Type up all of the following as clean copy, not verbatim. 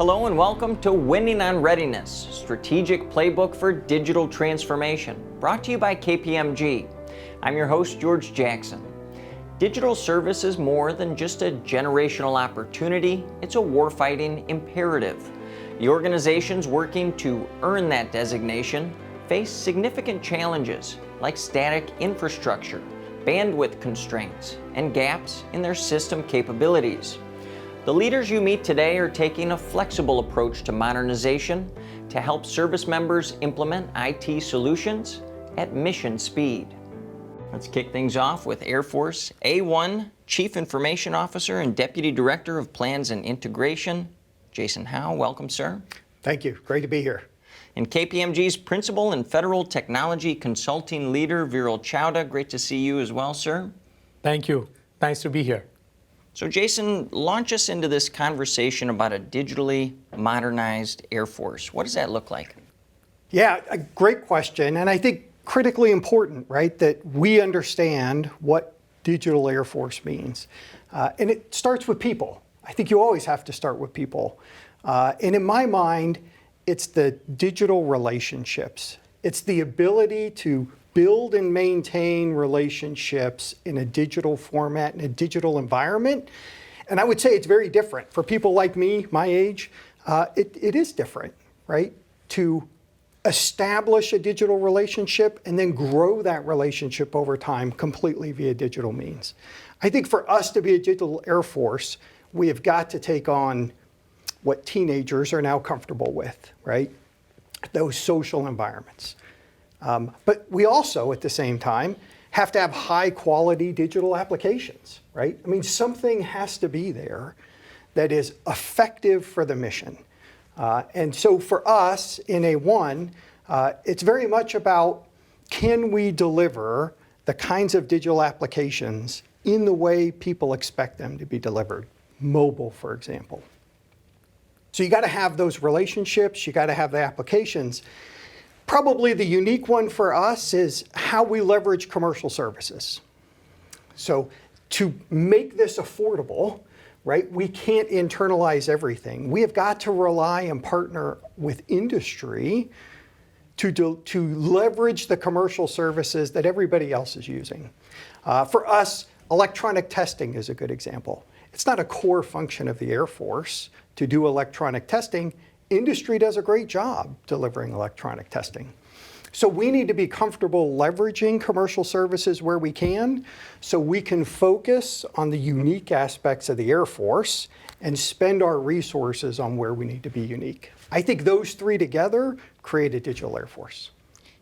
Hello and welcome to Winning on Readiness, Strategic Playbook for Digital Transformation, brought to you by KPMG. I'm your host, George Jackson. Digital service is more than just a generational opportunity, it's a warfighting imperative. The organizations working to earn that designation face significant challenges like static infrastructure, bandwidth constraints, and gaps in their system capabilities. The leaders you meet today are taking a flexible approach to modernization to help service members implement IT solutions at mission speed. Let's kick things off with Air Force A1 Chief Information Officer and Deputy Director of Plans and Integration, Jason Howe. Welcome, sir. Thank you. Great to be here. And KPMG's Principal and Federal Technology Consulting Leader, Viral Chawda. Great to see you as well, sir. Thank you. Nice to be here. So Jason, launch us into this conversation about a digitally modernized Air Force. What does that look like? Yeah, a great question, and I think critically important, right, that we understand what digital Air Force means. And it starts with people. I think you always have to start with people. And in my mind, it's the digital relationships. It's the ability to build and maintain relationships in a digital format, in a digital environment. And I would say it's very different. For people like me, my age, it is different, right? To establish a digital relationship and then grow that relationship over time completely via digital means. I think for us to be a digital Air Force, we have got to take on what teenagers are now comfortable with, right? Those social environments. But we also, at the same time, have to have high quality digital applications, right? I mean, something has to be there that is effective for the mission. And so for us in A1, it's very much about, can we deliver the kinds of digital applications in the way people expect them to be delivered? Mobile, for example. So you got to have those relationships, you got to have the applications. Probably the unique one for us is how we leverage commercial services. So to make this affordable, right, we can't internalize everything. We have got to rely and partner with industry to leverage the commercial services that everybody else is using. For us, electronic testing is a good example. It's not a core function of the Air Force to do electronic testing. Industry does a great job delivering electronic testing. So we need to be comfortable leveraging commercial services where we can, so we can focus on the unique aspects of the Air Force and spend our resources on where we need to be unique. I think those three together create a digital Air Force.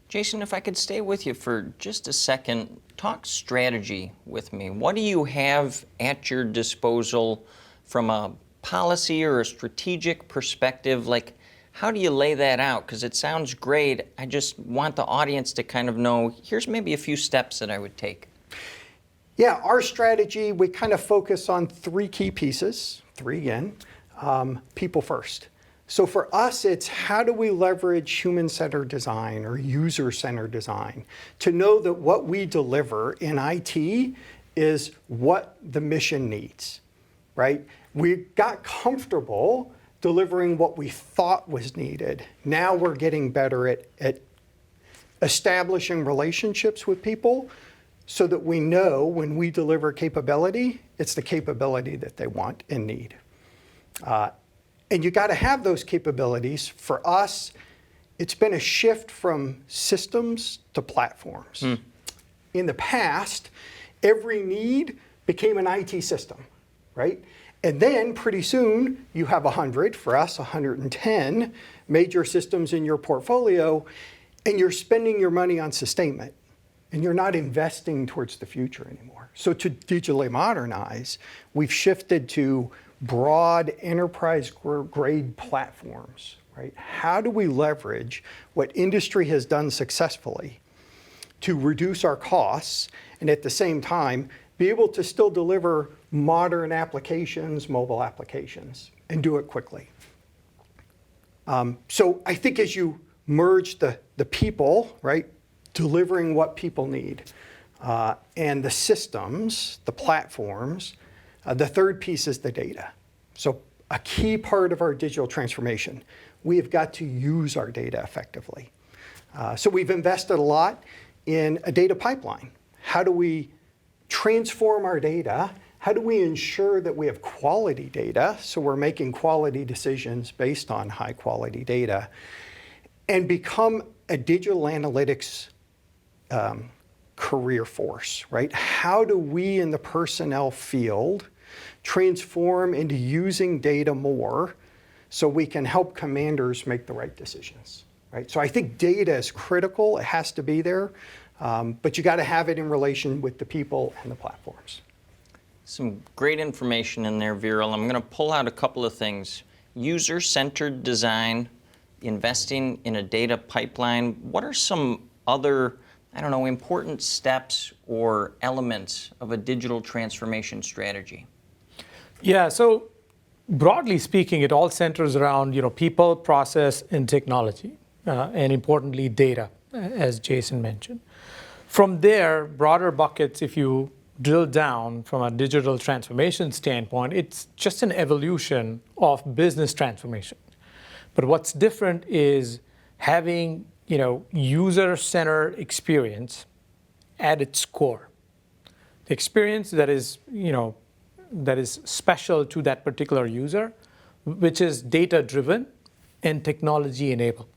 Jason, if I could stay with you for just a second, talk strategy with me. What do you have at your disposal from a policy or a strategic perspective? Like, how do you lay that out? Because it sounds great. I just want the audience to kind of know, here's maybe a few steps that I would take. Yeah, our strategy, we kind of focus on three key pieces, three again, people first. So for us, it's how do we leverage human-centered design or user-centered design to know that what we deliver in IT is what the mission needs, right? We got comfortable delivering what we thought was needed. Now we're getting better at establishing relationships with people so that we know when we deliver capability, it's the capability that they want and need. And you got to have those capabilities. For us, it's been a shift from systems to platforms. In the past, every need became an IT system, right? And then pretty soon you have 100, for us 110 major systems in your portfolio, and you're spending your money on sustainment, and you're not investing towards the future anymore. So to digitally modernize, we've shifted to broad enterprise-grade platforms, right? How do we leverage what industry has done successfully to reduce our costs and at the same time be able to still deliver modern applications, mobile applications, and do it quickly? So I think as you merge the people, right, delivering what people need, and the systems, the platforms, the third piece is the data. So a key part of our digital transformation. We have got to use our data effectively. So we've invested a lot in a data pipeline. How do we transform our data? How do we ensure that we have quality data so we're making quality decisions based on high quality data, and become a digital analytics career force, right? How do we in the personnel field transform into using data more so we can help commanders make the right decisions, right? So I think data is critical. It has to be there, but you got to have it in relation with the people and the platforms. Some great information in there, Viral. I'm going to pull out a couple of things. User-centered design, investing in a data pipeline. What are some other, important steps or elements of a digital transformation strategy? Yeah, so broadly speaking, it all centers around people, process, and technology, and importantly, data, as Jason mentioned. From there, broader buckets, if you drill down from a digital transformation standpoint, it's just an evolution of business transformation. But what's different is having user-centered experience at its core. The experience that is special to that particular user, which is data-driven and technology-enabled.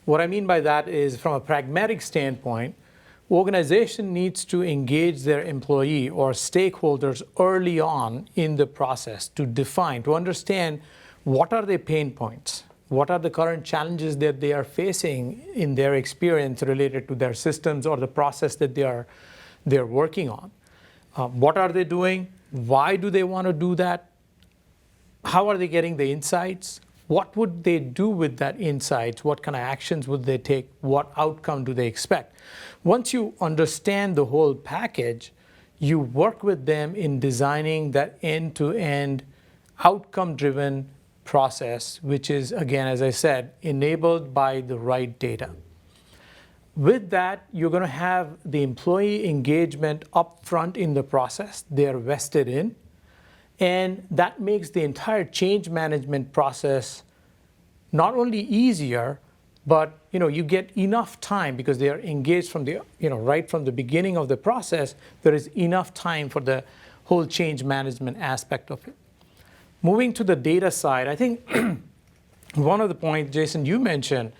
What I mean by that is, from a pragmatic standpoint, organization needs to engage their employee or stakeholders early on in the process to understand what are their pain points, what are the current challenges that they are facing in their experience related to their systems or the process that they're working on. What are they doing? Why do they want to do that? How are they getting the insights? What would they do with that insights? What kind of actions would they take? What outcome do they expect? Once you understand the whole package, you work with them in designing that end-to-end outcome-driven process, which is, again, as I said, enabled by the right data. With that, you're going to have the employee engagement up front in the process they're vested in. And that makes the entire change management process not only easier, but you get enough time because they are engaged from the right from the beginning of the process. There is enough time for the whole change management aspect of it. Moving to the data side, I think one of the points, Jason, you mentioned,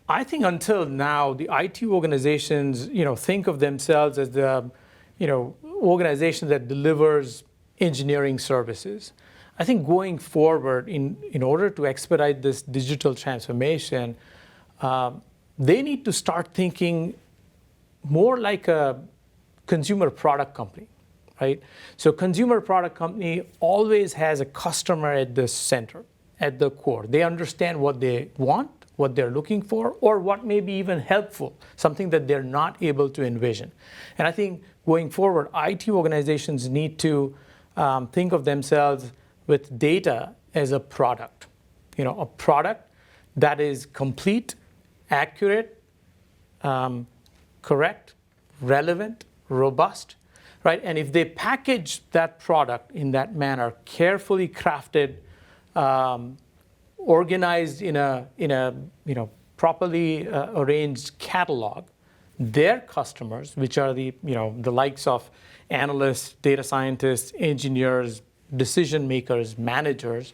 I think until now the IT organizations think of themselves as the organization that delivers engineering services. I think going forward, in order to expedite this digital transformation, they need to start thinking more like a consumer product company, right? So consumer product company always has a customer at the center, at the core. They understand what they want, what they're looking for, or what may be even helpful, something that they're not able to envision. And I think going forward, IT organizations need to think of themselves with data as a product, a product that is complete, accurate, correct, relevant, robust, right? And if they package that product in that manner, carefully crafted, organized in a properly arranged catalog, their customers, which are the likes of analysts, data scientists, engineers, decision makers, managers,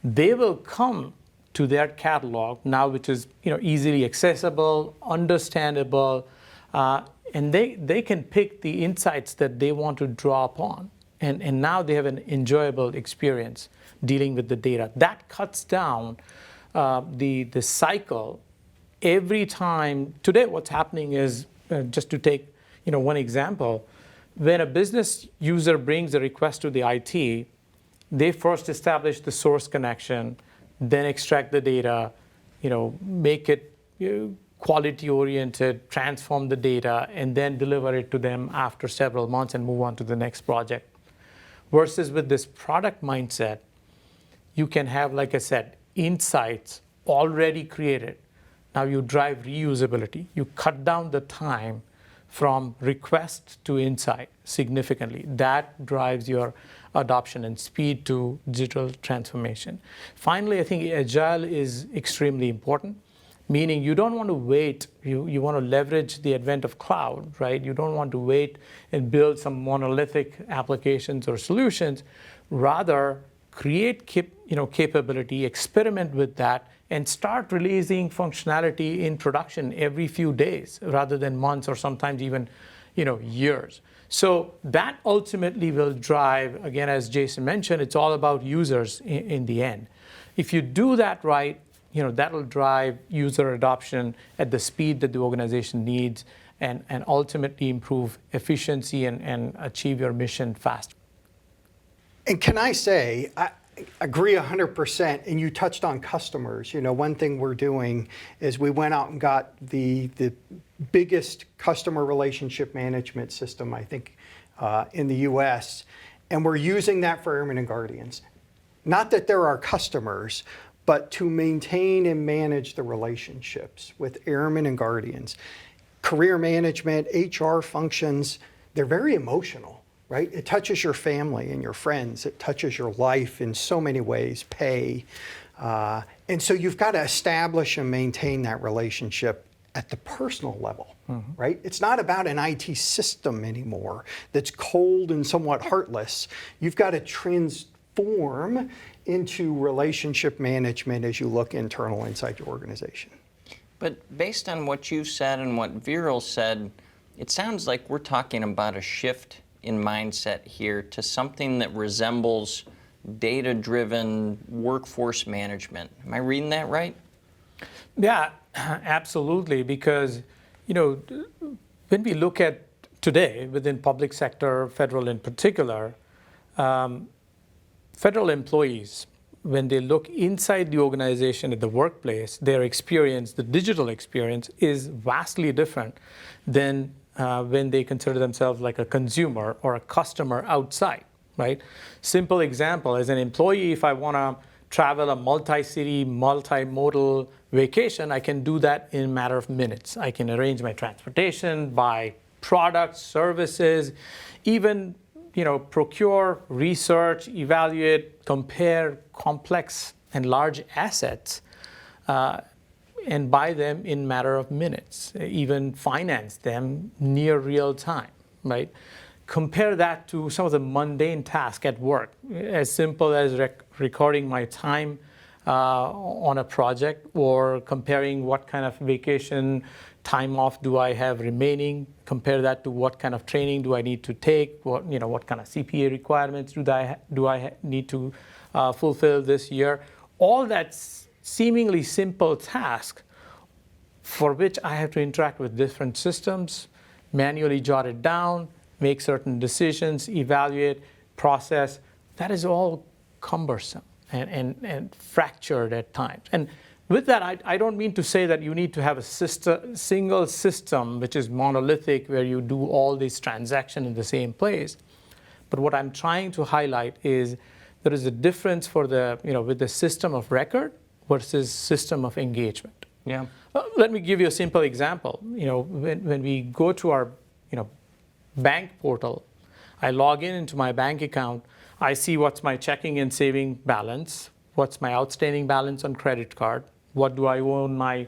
they will come to their catalog now, which is easily accessible, understandable, and they can pick the insights that they want to draw upon. And now they have an enjoyable experience dealing with the data. That cuts down the cycle every time. Today, what's happening is, just to take one example, when a business user brings a request to the IT, they first establish the source connection, then extract the data, make it quality-oriented, transform the data, and then deliver it to them after several months and move on to the next project. Versus with this product mindset, you can have, like I said, insights already created. Now you drive reusability. You cut down the time from request to insight significantly. That drives your adoption and speed to digital transformation. Finally, I think agile is extremely important, meaning you don't want to wait. You want to leverage the advent of cloud, right? You don't want to wait and build some monolithic applications or solutions. Rather, create capability, experiment with that, and start releasing functionality in production every few days rather than months or sometimes even years. So that ultimately will drive, again, as Jason mentioned, it's all about users in the end. If you do that right, that'll drive user adoption at the speed that the organization needs and ultimately improve efficiency and achieve your mission faster. And can I say, I agree 100%, and you touched on customers. One thing we're doing is we went out and got the biggest customer relationship management system, I think, in the US, and we're using that for airmen and guardians. Not that they're our customers, but to maintain and manage the relationships with airmen and guardians. Career management, HR functions, they're very emotional, right? It touches your family and your friends. It touches your life in so many ways, pay. And so you've got to establish and maintain that relationship at the personal level, right? It's not about an IT system anymore that's cold and somewhat heartless. You've got to transform into relationship management as you look internal inside your organization. But based on what you said and what Viral said, it sounds like we're talking about a shift in mindset here to something that resembles data-driven workforce management. Am I reading that right? Yeah, absolutely, because when we look at today within public sector, federal in particular, federal employees, when they look inside the organization at the workplace, their experience, the digital experience, is vastly different than when they consider themselves like a consumer or a customer outside, right? Simple example, as an employee, if I want to travel a multi-city, multimodal vacation, I can do that in a matter of minutes. I can arrange my transportation, buy products, services, even procure, research, evaluate, compare complex and large assets, and buy them in a matter of minutes, even finance them near real time, right? Compare that to some of the mundane tasks at work, as simple as recording my time on a project, or comparing what kind of vacation time off do I have remaining, compare that to what kind of training do I need to take, what kind of CPA requirements do I need to fulfill this year. All that seemingly simple task for which I have to interact with different systems, manually jot it down, make certain decisions, evaluate, process, that is all cumbersome and fractured at times. And with that, I don't mean to say that you need to have a single system which is monolithic where you do all these transactions in the same place. But what I'm trying to highlight is there is a difference for with the system of record versus system of engagement. Yeah. Let me give you a simple example. When we go to our bank portal, I log into my bank account, I see what's my checking and saving balance, what's my outstanding balance on credit card, what do I own my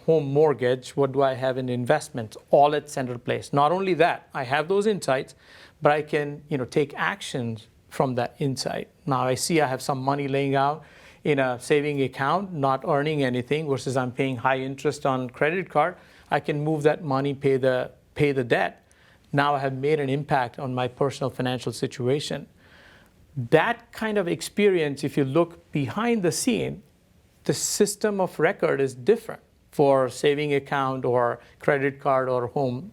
home mortgage, what do I have in investments, all at center place. Not only that, I have those insights, but I can take actions from that insight. Now I see I have some money laying out in a saving account, not earning anything, versus I'm paying high interest on credit card. I can move that money, pay the debt. Now I have made an impact on my personal financial situation. That kind of experience, if you look behind the scene, the system of record is different for saving account or credit card or home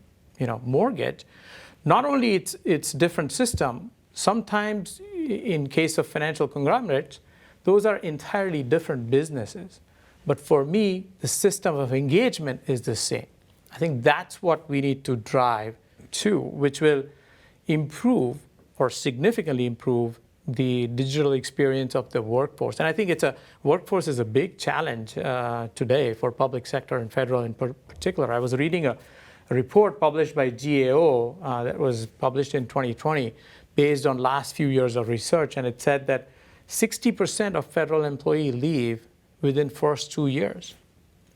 mortgage. Not only it's different system, sometimes in case of financial conglomerates, those are entirely different businesses. But for me, the system of engagement is the same. I think that's what we need to drive to, which will improve or significantly improve the digital experience of the workforce. And I think workforce is a big challenge today for public sector and federal in particular. I was reading a report published by GAO that was published in 2020 based on last few years of research, and it said that 60% of federal employees leave within first 2 years.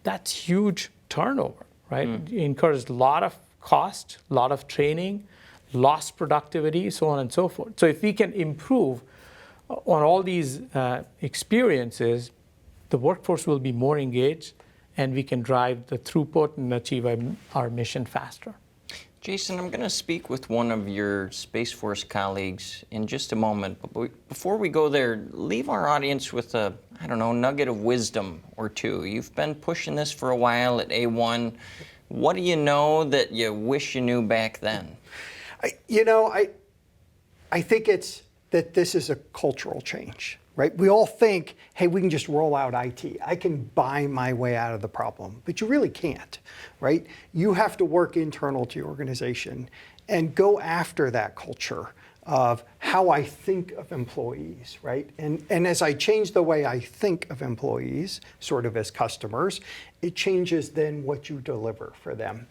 That's huge turnover, right? It incurs a lot of cost, a lot of training, lost productivity, so on and so forth. So if we can improve on all these experiences, the workforce will be more engaged, and we can drive the throughput and achieve our mission faster. Jason, I'm going to speak with one of your Space Force colleagues in just a moment. But before we go there, leave our audience with a, nugget of wisdom or two. You've been pushing this for a while at A1. What do you know that you wish you knew back then? I think it's that this is a cultural change, right? We all think, hey, we can just roll out IT. I can buy my way out of the problem, but you really can't, right? You have to work internal to your organization and go after that culture of how I think of employees, right? And as I change the way I think of employees, sort of as customers, it changes then what you deliver for them.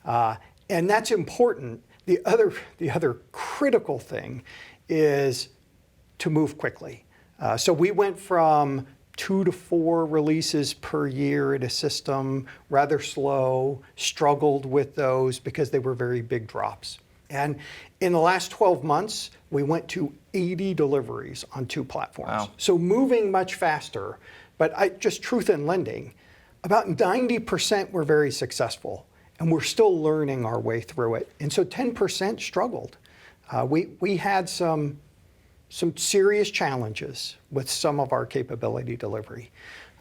And that's important. The other critical thing is to move quickly. So we went from 2 to 4 releases per year in a system, rather slow, struggled with those because they were very big drops. And in the last 12 months, we went to 80 deliveries on 2 platforms. Wow. So moving much faster, but just truth in lending, about 90% were very successful, and we're still learning our way through it. And so 10% struggled. We had some serious challenges with some of our capability delivery.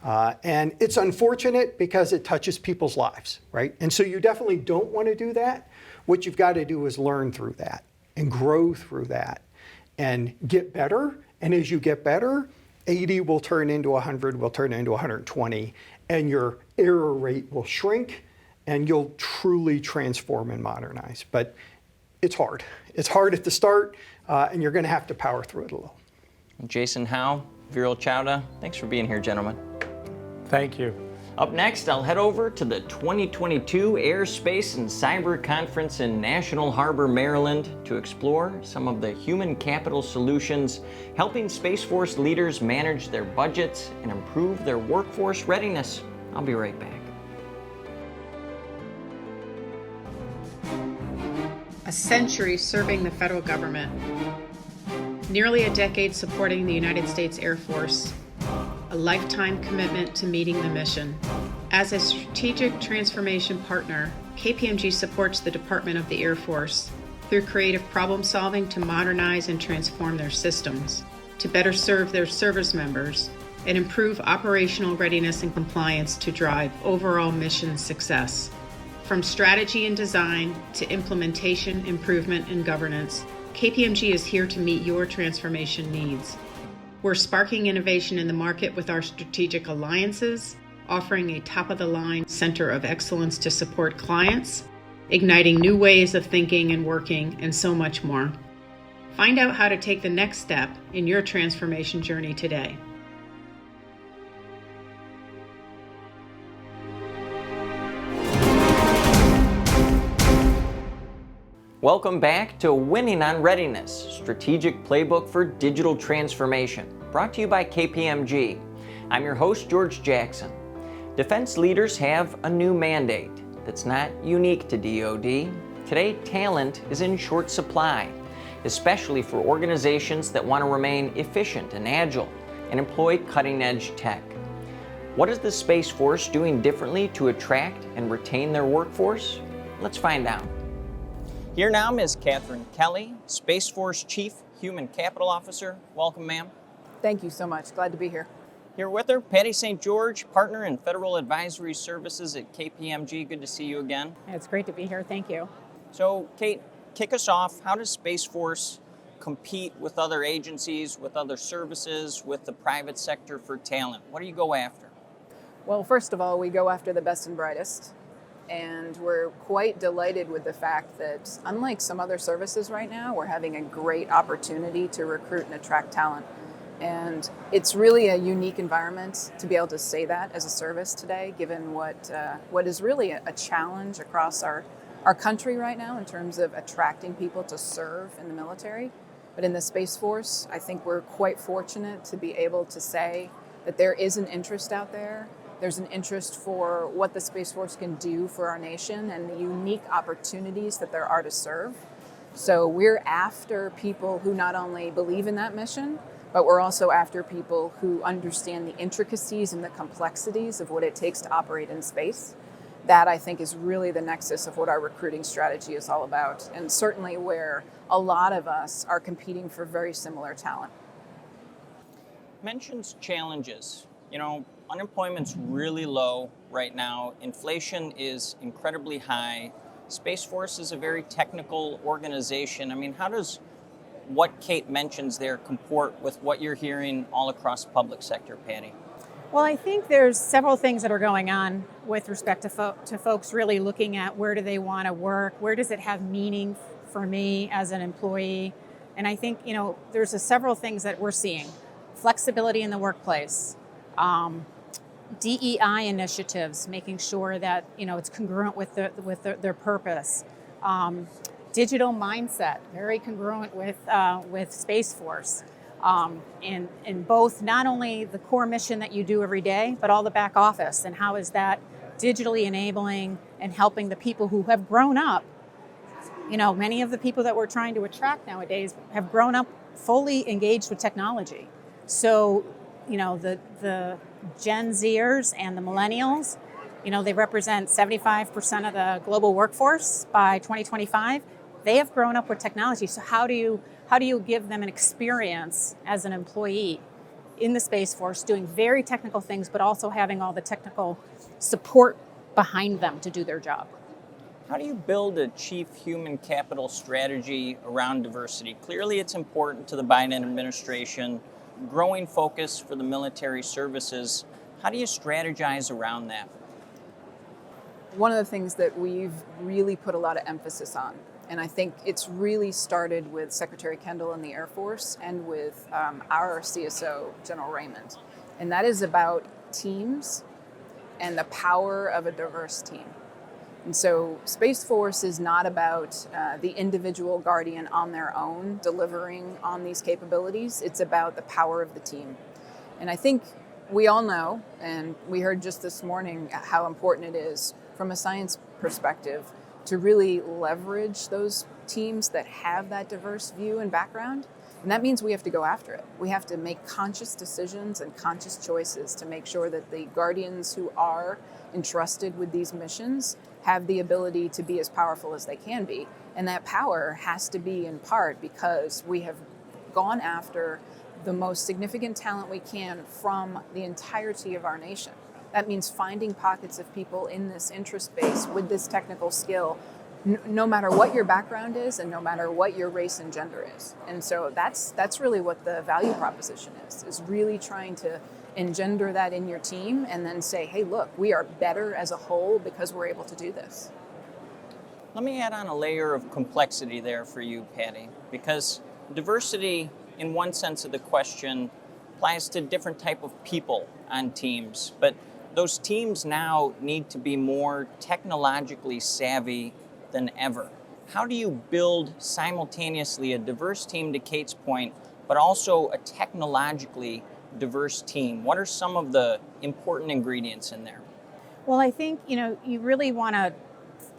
And it's unfortunate because it touches people's lives, right? And so you definitely don't want to do that. What you've got to do is learn through that and grow through that and get better. And as you get better, 80 will turn into 100, will turn into 120, and your error rate will shrink, and you'll truly transform and modernize. But it's hard. It's hard at the start, and you're going to have to power through it a little. Jason Howe, Viral Chawda, thanks for being here, gentlemen. Thank you. Up next, I'll head over to the 2022 Airspace and Cyber Conference in National Harbor, Maryland, to explore some of the human capital solutions helping Space Force leaders manage their budgets and improve their workforce readiness. I'll be right back. A century serving the federal government, nearly a decade supporting the United States Air Force, a lifetime commitment to meeting the mission. As a strategic transformation partner, KPMG supports the Department of the Air Force through creative problem solving to modernize and transform their systems, to better serve their service members, and improve operational readiness and compliance to drive overall mission success. From strategy and design to implementation, improvement, and governance, KPMG is here to meet your transformation needs. We're sparking innovation in the market with our strategic alliances, offering a top-of-the-line center of excellence to support clients, igniting new ways of thinking and working, and so much more. Find out how to take the next step in your transformation journey today. Welcome back to Winning on Readiness, Strategic Playbook for Digital Transformation, brought to you by KPMG. I'm your host, George Jackson. Defense leaders have a new mandate that's not unique to DoD. Today, talent is in short supply, especially for organizations that want to remain efficient and agile and employ cutting-edge tech. What is the Space Force doing differently to attract and retain their workforce? Let's find out. Here now is Kate Kelley, Space Force Chief Human Capital Officer. Welcome, ma'am. Thank you so much. Glad to be here. Here with her, Patty St. George, Partner in Federal Advisory Services at KPMG. Good to see you again. It's great to be here. Thank you. So, Kate, kick us off. How does Space Force compete with other agencies, with other services, with the private sector for talent? What do you go after? Well, first of all, we go after the best and brightest. And we're quite delighted with the fact that, unlike some other services right now, we're having a great opportunity to recruit and attract talent. And it's really a unique environment to be able to say that as a service today, given what is really a challenge across our country right now in terms of attracting people to serve in the military. But in the Space Force, I think we're quite fortunate to be able to say that there is an interest out there. There's an interest for what the Space Force can do for our nation and the unique opportunities that there are to serve. So we're after people who not only believe in that mission, but we're also after people who understand the intricacies and the complexities of what it takes to operate in space. That, I think, is really the nexus of what our recruiting strategy is all about, and certainly where a lot of us are competing for very similar talent. Mentions challenges. Unemployment's really low right now. Inflation is incredibly high. Space Force is a very technical organization. How does what Kate mentions there comport with what you're hearing all across public sector, Patty? Well, I think there's several things that are going on with respect to folks really looking at where do they want to work, where does it have meaning for me as an employee. And I think, there's several things that we're seeing. Flexibility in the workplace, DEI initiatives, making sure that, it's congruent with their purpose. Digital mindset, very congruent with Space Force. In both not only the core mission that you do every day, but all the back office, and how is that digitally enabling and helping the people who have grown up. Many of the people that we're trying to attract nowadays have grown up fully engaged with technology. So, the Gen Zers and the millennials, they represent 75% of the global workforce by 2025. They have grown up with technology. So how do you give them an experience as an employee in the Space Force doing very technical things, but also having all the technical support behind them to do their job? How do you build a chief human capital strategy around diversity? Clearly it's important to the Biden administration, growing focus for the military services. How do you strategize around that? One of the things that we've really put a lot of emphasis on, and I think it's really started with Secretary Kendall in the Air Force and with our CSO, General Raymond. And that is about teams and the power of a diverse team. And so Space Force is not about the individual Guardian on their own delivering on these capabilities. It's about the power of the team. And I think we all know, and we heard just this morning how important it is from a science perspective to really leverage those teams that have that diverse view and background. And that means we have to go after it. We have to make conscious decisions and conscious choices to make sure that the Guardians who are entrusted with these missions have the ability to be as powerful as they can be. And that power has to be in part because we have gone after the most significant talent we can from the entirety of our nation. That means finding pockets of people in this interest base with this technical skill, no matter what your background is and no matter what your race and gender is. And so that's really what the value proposition is really trying to engender that in your team and then say, hey, look, we are better as a whole because we're able to do this. Let me add on a layer of complexity there for you, Patty, because diversity, in one sense of the question, applies to different type of people on teams, but those teams now need to be more technologically savvy than ever. How do you build simultaneously a diverse team, to Kate's point, but also a technologically diverse team? What are some of the important ingredients in there? Well, I think, you really want to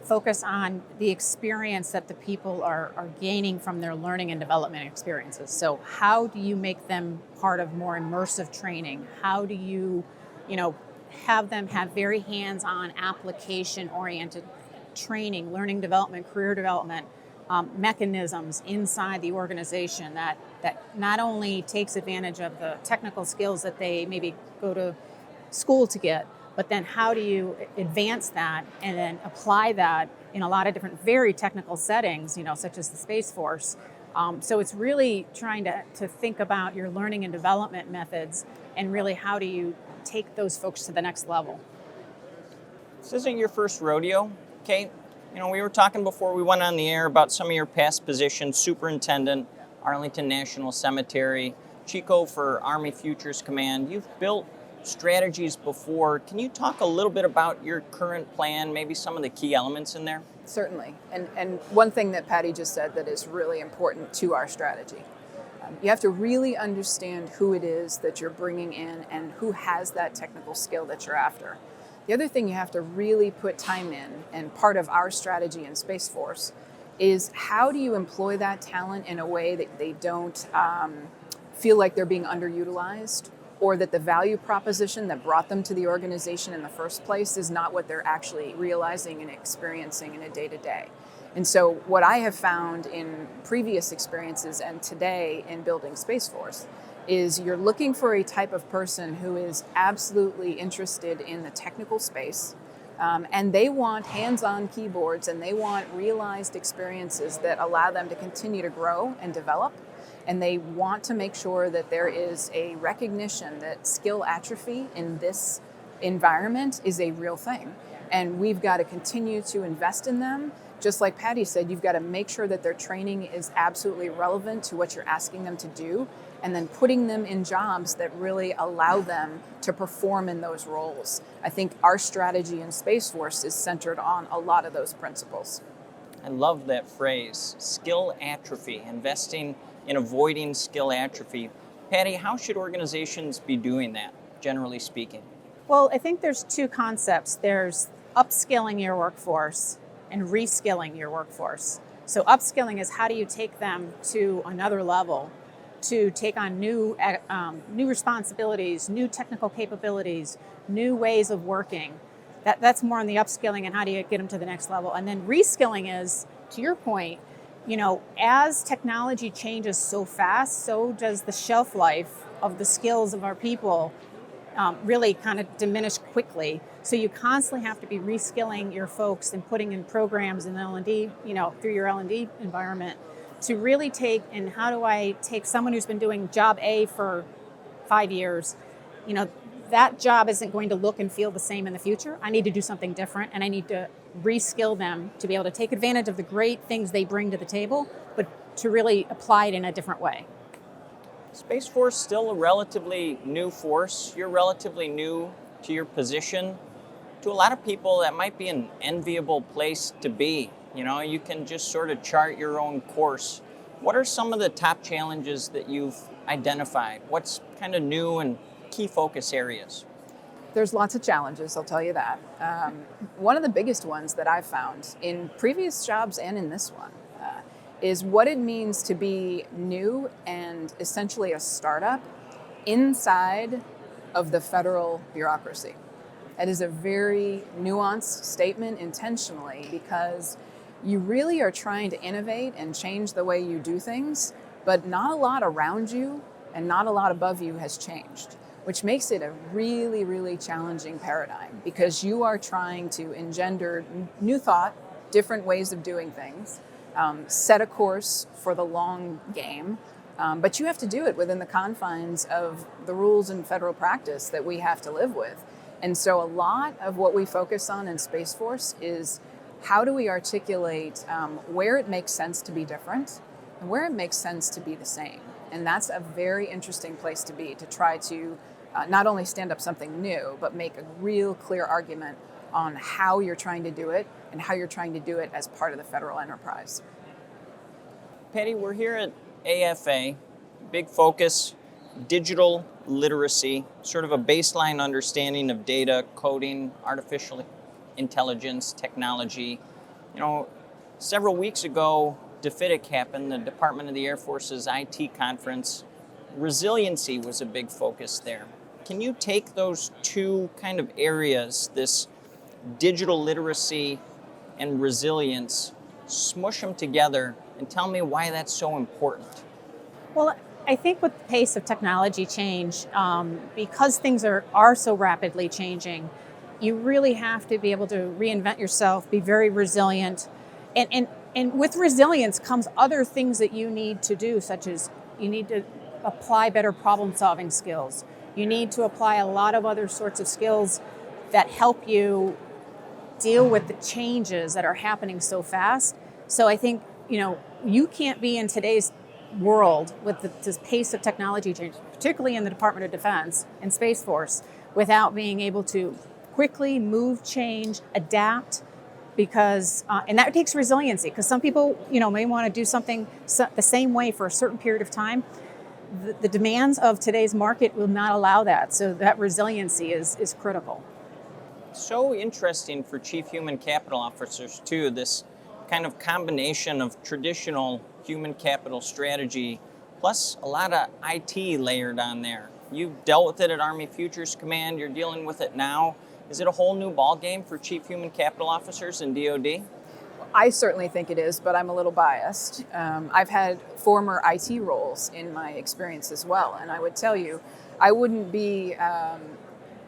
focus on the experience that the people are gaining from their learning and development experiences. So how do you make them part of more immersive training? How do you, have them have very hands-on, application-oriented training, learning development, career development, mechanisms inside the organization that not only takes advantage of the technical skills that they maybe go to school to get, but then how do you advance that and then apply that in a lot of different very technical settings, such as the Space Force. So it's really trying to think about your learning and development methods and really how do you take those folks to the next level. This isn't your first rodeo, Kate. We were talking before we went on the air about some of your past positions: superintendent, Arlington National Cemetery, Chico for Army Futures Command. You've built strategies before. Can you talk a little bit about your current plan, maybe some of the key elements in there? Certainly. And one thing that Patty just said that is really important to our strategy You have to really understand who it is that you're bringing in and who has that technical skill that you're after. The other thing you have to really put time in, and part of our strategy in Space Force, is how do you employ that talent in a way that they don't feel like they're being underutilized, or that the value proposition that brought them to the organization in the first place is not what they're actually realizing and experiencing in a day-to-day. And so what I have found in previous experiences and today in building Space Force is you're looking for a type of person who is absolutely interested in the technical space, and they want hands-on keyboards and they want realized experiences that allow them to continue to grow and develop. And they want to make sure that there is a recognition that skill atrophy in this environment is a real thing. And we've got to continue to invest in them. Just like Patty said, you've got to make sure that their training is absolutely relevant to what you're asking them to do, and then putting them in jobs that really allow them to perform in those roles. I think our strategy in Space Force is centered on a lot of those principles. I love that phrase, skill atrophy, investing in avoiding skill atrophy. Patty, how should organizations be doing that, generally speaking? Well, I think there's two concepts. There's upskilling your workforce and reskilling your workforce. So upskilling is how do you take them to another level to take on new responsibilities, new technical capabilities, new ways of working. That's more on the upskilling and how do you get them to the next level. And then reskilling is, to your point, as technology changes so fast, so does the shelf life of the skills of our people really kind of diminish quickly. So you constantly have to be reskilling your folks and putting in programs in L&D, through your L&D environment to really take, and how do I take someone who's been doing job A for 5 years, that job isn't going to look and feel the same in the future. I need to do something different, and I need to reskill them to be able to take advantage of the great things they bring to the table, but to really apply it in a different way. Space Force still a relatively new force. You're relatively new to your position. To a lot of people, that might be an enviable place to be. You can just sort of chart your own course. What are some of the top challenges that you've identified? What's kind of new and key focus areas? There's lots of challenges, I'll tell you that. One of the biggest ones that I've found in previous jobs and in this one is what it means to be new and essentially a startup inside of the federal bureaucracy. It is a very nuanced statement intentionally because you really are trying to innovate and change the way you do things, but not a lot around you and not a lot above you has changed, which makes it a really, really challenging paradigm because you are trying to engender new thought, different ways of doing things, set a course for the long game, but you have to do it within the confines of the rules and federal practice that we have to live with. And so a lot of what we focus on in Space Force is how do we articulate where it makes sense to be different and where it makes sense to be the same. And that's a very interesting place to be, to try to not only stand up something new, but make a real clear argument on how you're trying to do it and how you're trying to do it as part of the federal enterprise. Patty, we're here at AFA, big focus, digital literacy, sort of a baseline understanding of data, coding, artificial intelligence, technology. Several weeks ago, DAF happened, the Department of the Air Force's IT conference. Resiliency was a big focus there. Can you take those two kind of areas, this digital literacy and resilience, smush them together and tell me why that's so important? Well, I think with the pace of technology change, because things are so rapidly changing, you really have to be able to reinvent yourself, be very resilient. And with resilience comes other things that you need to do, such as you need to apply better problem-solving skills. You need to apply a lot of other sorts of skills that help you deal with the changes that are happening so fast. So I think, you can't be in today's world with this pace of technology change, particularly in the Department of Defense and Space Force, without being able to quickly move, change, adapt, because, and that takes resiliency, because some people, may want to do something the same way for a certain period of time. the demands of today's market will not allow that. So that resiliency is critical. So interesting for chief human capital officers too, this kind of combination of traditional human capital strategy plus a lot of IT layered on there. You've dealt with it at Army Futures Command, you're dealing with it now. Is it a whole new ballgame for chief human capital officers in DoD? I certainly think it is, but I'm a little biased. I've had former IT roles in my experience as well, and I would tell you, I wouldn't be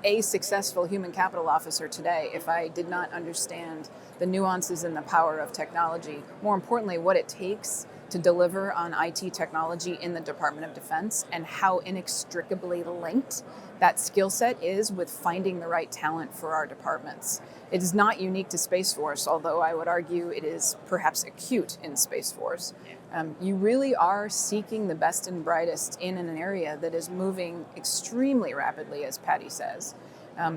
a successful human capital officer today if I did not understand the nuances and the power of technology. More importantly, what it takes to deliver on IT technology in the Department of Defense and how inextricably linked that skill set is with finding the right talent for our departments. It is not unique to Space Force, although I would argue it is perhaps acute in Space Force. You really are seeking the best and brightest in an area that is moving extremely rapidly, as Patty says.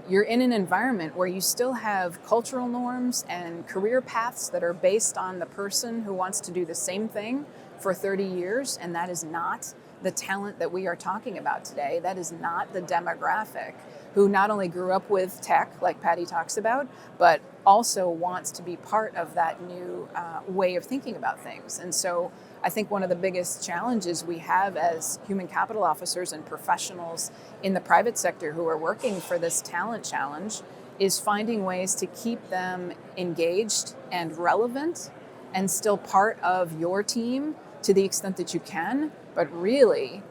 You're in an environment where you still have cultural norms and career paths that are based on the person who wants to do the same thing for 30 years, and that is not the talent that we are talking about today. That is not the demographic who not only grew up with tech, like Patty talks about, but also wants to be part of that new way of thinking about things. And so I think one of the biggest challenges we have as human capital officers and professionals in the private sector who are working for this talent challenge is finding ways to keep them engaged and relevant and still part of your team to the extent that you can, but really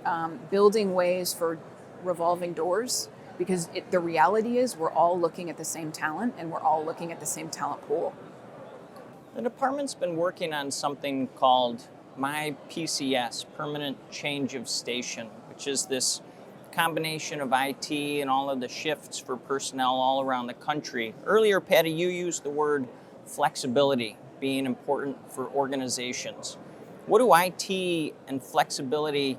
building ways for revolving doors, because the reality is we're all looking at the same talent and we're all looking at the same talent pool. The department's been working on something called My PCS, Permanent Change of Station, which is this combination of IT and all of the shifts for personnel all around the country. Earlier, Patty, you used the word flexibility being important for organizations. What do IT and flexibility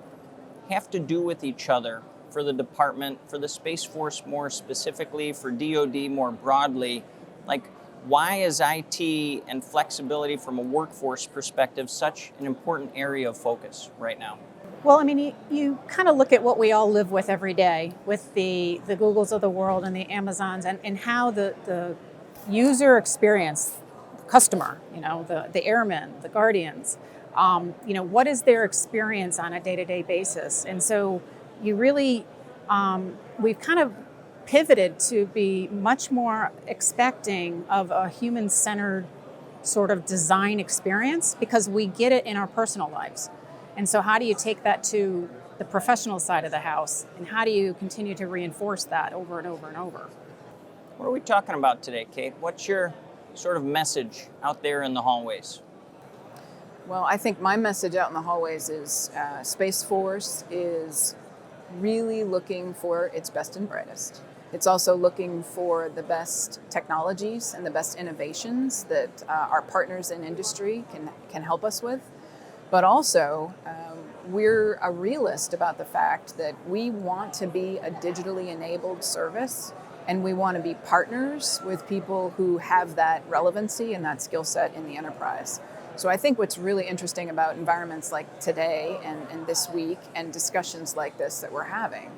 have to do with each other for the department, for the Space Force more specifically, for DoD more broadly? Like, why is IT and flexibility from a workforce perspective such an important area of focus right now? Well, I mean, you kind of look at what we all live with every day, with the Googles of the world and the Amazons, and how the user experience, the customer, the airmen, the guardians, what is their experience on a day-to-day basis? And so you really, we've kind of pivoted to be much more expecting of a human-centered sort of design experience because we get it in our personal lives. And so how do you take that to the professional side of the house, and how do you continue to reinforce that over and over and over? What are we talking about today, Kate? What's your sort of message out there in the hallways? Well, I think my message out in the hallways is Space Force is really looking for its best and brightest. It's also looking for the best technologies and the best innovations that our partners in industry can help us with. But also, we're a realist about the fact that we want to be a digitally enabled service, and we want to be partners with people who have that relevancy and that skill set in the enterprise. So I think what's really interesting about environments like today and this week and discussions like this that we're having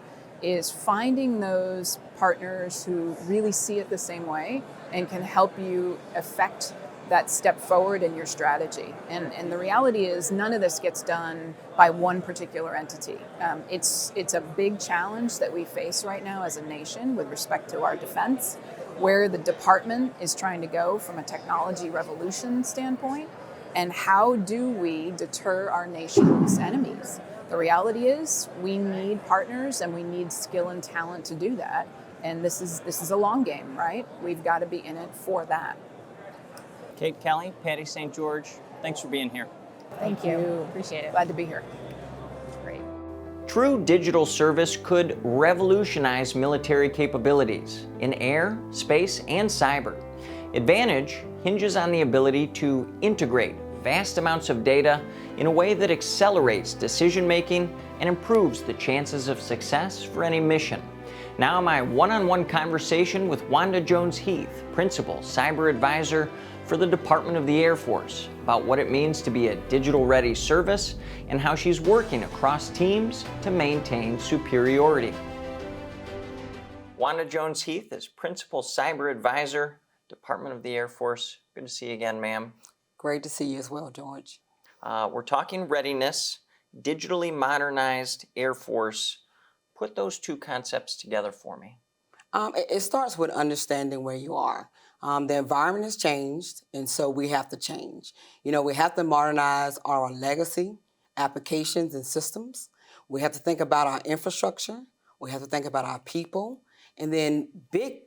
is finding those partners who really see it the same way and can help you affect that step forward in your strategy. And the reality is none of this gets done by one particular entity. It's a big challenge that we face right now as a nation with respect to our defense, where the department is trying to go from a technology revolution standpoint, and how do we deter our nation's enemies? The reality is we need partners and we need skill and talent to do that. And this is a long game, right? We've got to be in it for that. Kate Kelley, Patty St. George, thanks for being here. Thank you. Appreciate it. Glad to be here. Great. True digital service could revolutionize military capabilities in air, space, and cyber. Advantage hinges on the ability to integrate vast amounts of data in a way that accelerates decision-making and improves the chances of success for any mission. Now my one-on-one conversation with Wanda Jones-Heath, Principal Cyber Advisor for the Department of the Air Force about what it means to be a digital-ready service and how she's working across teams to maintain superiority. Wanda Jones-Heath is Principal Cyber Advisor, Department of the Air Force. Good to see you again, ma'am. Great to see you as well, George. We're talking readiness, digitally modernized Air Force. Put those two concepts together for me. It starts with understanding where you are. The environment has changed, and so we have to change. We have to modernize our legacy applications and systems. We have to think about our infrastructure. We have to think about our people. And then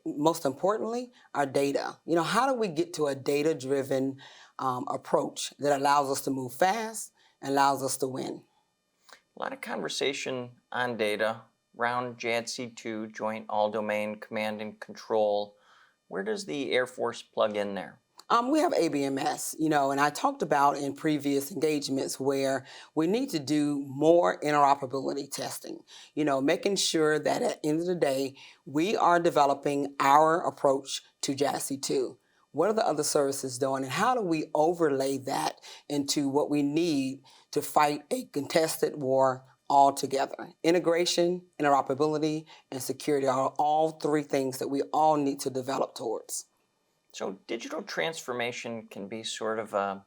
most importantly, our data. How do we get to a data-driven approach that allows us to move fast and allows us to win? A lot of conversation on data around JADC2, Joint All-Domain Command and Control. Where does the Air Force plug in there? We have ABMS, and I talked about in previous engagements where we need to do more interoperability testing, making sure that at the end of the day, we are developing our approach to JADC2. What are the other services doing, and how do we overlay that into what we need to fight a contested war all together? Integration, interoperability, and security are all three things that we all need to develop towards. So digital transformation can be sort of a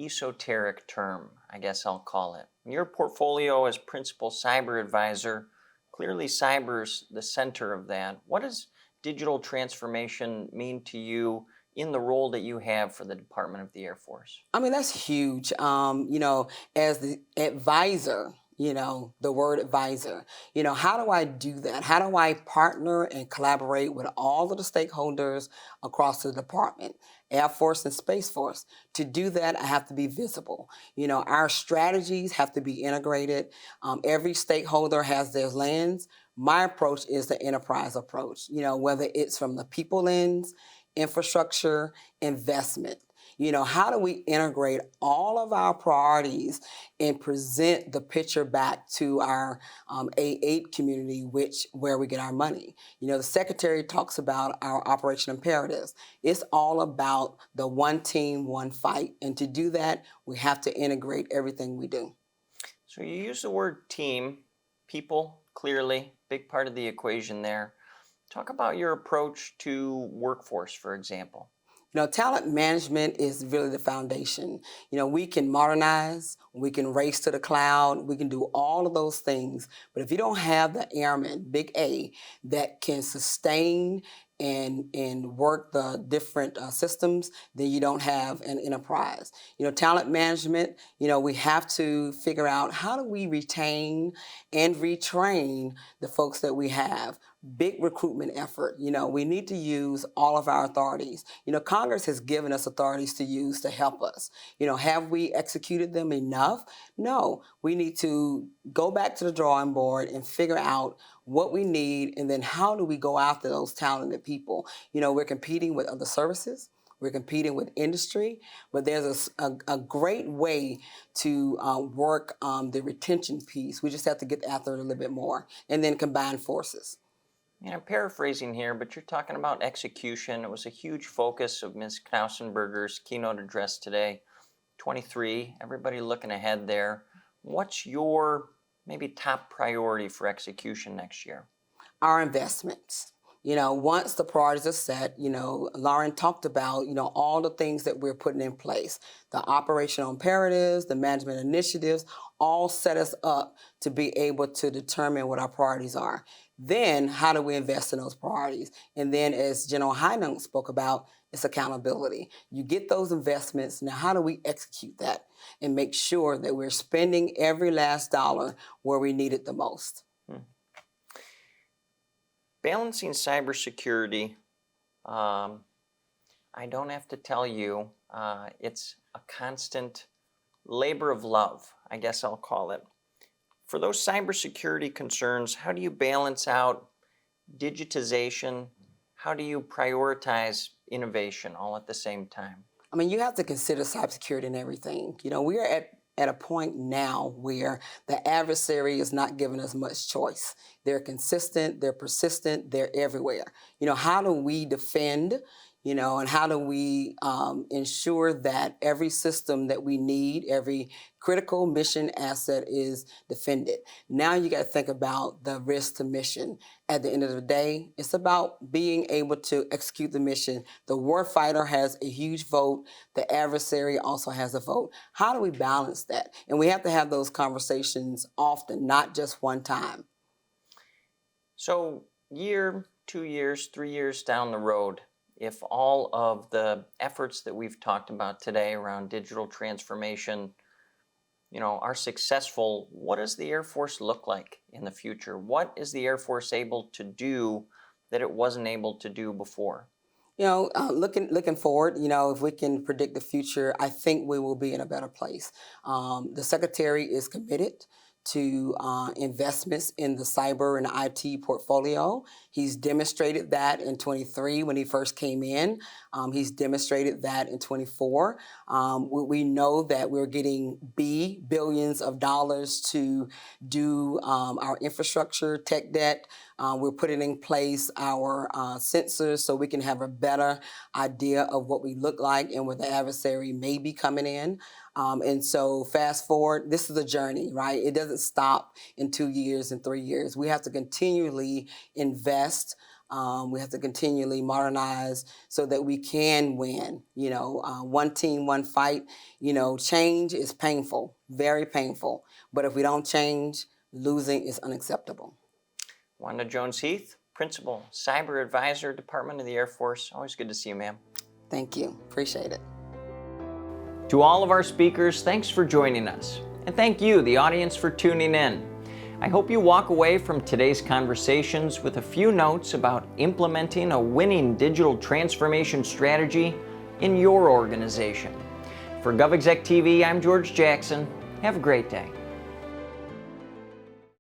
esoteric term, I guess I'll call it. In your portfolio as Principal Cyber Advisor, clearly cyber's the center of that. What does digital transformation mean to you in the role that you have for the Department of the Air Force? That's huge. As the advisor, the word advisor, how do I do that? How do I partner and collaborate with all of the stakeholders across the department, Air Force and Space Force? To do that, I have to be visible. Our strategies have to be integrated. Every stakeholder has their lens. My approach is the enterprise approach, whether it's from the people lens, infrastructure, investment. How do we integrate all of our priorities and present the picture back to our A8 community, where we get our money? The Secretary talks about our operation imperatives. It's all about the one team, one fight. And to do that, we have to integrate everything we do. So you use the word team, people, clearly, big part of the equation there. Talk about your approach to workforce, for example. Talent management is really the foundation. We can modernize, we can race to the cloud, we can do all of those things. But if you don't have the airmen, big A, that can sustain and work the different systems, then you don't have an enterprise. Talent management, we have to figure out how do we retain and retrain the folks that we have. Big recruitment effort. We need to use all of our authorities. Congress has given us authorities to use to help us. Have we executed them enough? No. We need to go back to the drawing board and figure out what we need, and then how do we go after those talented people? We're competing with other services. We're competing with industry, but there's a great way to work the retention piece. We just have to get after it a little bit more, and then combine forces. I'm paraphrasing here, but you're talking about execution. It was a huge focus of Ms. Knausenberger's keynote address today. 23, everybody looking ahead there. What's your maybe top priority for execution next year? Our investments. Once the priorities are set, Lauren talked about, all the things that we're putting in place. The operational imperatives, the management initiatives, all set us up to be able to determine what our priorities are. Then, how do we invest in those priorities? And then, as General Hynunk spoke about, it's accountability. You get those investments, now how do we execute that and make sure that we're spending every last dollar where we need it the most? Balancing cybersecurity, I don't have to tell you, it's a constant labor of love, I guess I'll call it. For those cybersecurity concerns, how do you balance out digitization? How do you prioritize innovation all at the same time? You have to consider cybersecurity in everything. We are at a point now where the adversary is not giving us much choice. They're consistent, they're persistent, they're everywhere. How do we defend, and how do we ensure that every system that we need, every critical mission asset is defended. Now you got to think about the risk to mission. At the end of the day, it's about being able to execute the mission. The warfighter has a huge vote. The adversary also has a vote. How do we balance that? And we have to have those conversations often, not just one time. So year, 2 years, 3 years down the road, if all of the efforts that we've talked about today around digital transformation, are successful, what does the Air Force look like in the future? What is the Air Force able to do that it wasn't able to do before? Looking forward, if we can predict the future, I think we will be in a better place. The Secretary is committed to investments in the cyber and IT portfolio. He's demonstrated that in 23 when he first came in. He's demonstrated that in 24. We know that we're getting billions of dollars to do our infrastructure, tech debt. We're putting in place our sensors so we can have a better idea of what we look like and where the adversary may be coming in. And so fast forward, this is a journey, right? It doesn't stop in 2 years and 3 years. We have to continually invest. We have to continually modernize so that we can win. One team, one fight. Change is painful, very painful. But if we don't change, losing is unacceptable. Wanda Jones-Heath, Principal Cyber Advisor, Department of the Air Force. Always good to see you, ma'am. Thank you. Appreciate it. To all of our speakers, thanks for joining us. And thank you, the audience, for tuning in. I hope you walk away from today's conversations with a few notes about implementing a winning digital transformation strategy in your organization. For GovExec TV, I'm George Jackson. Have a great day.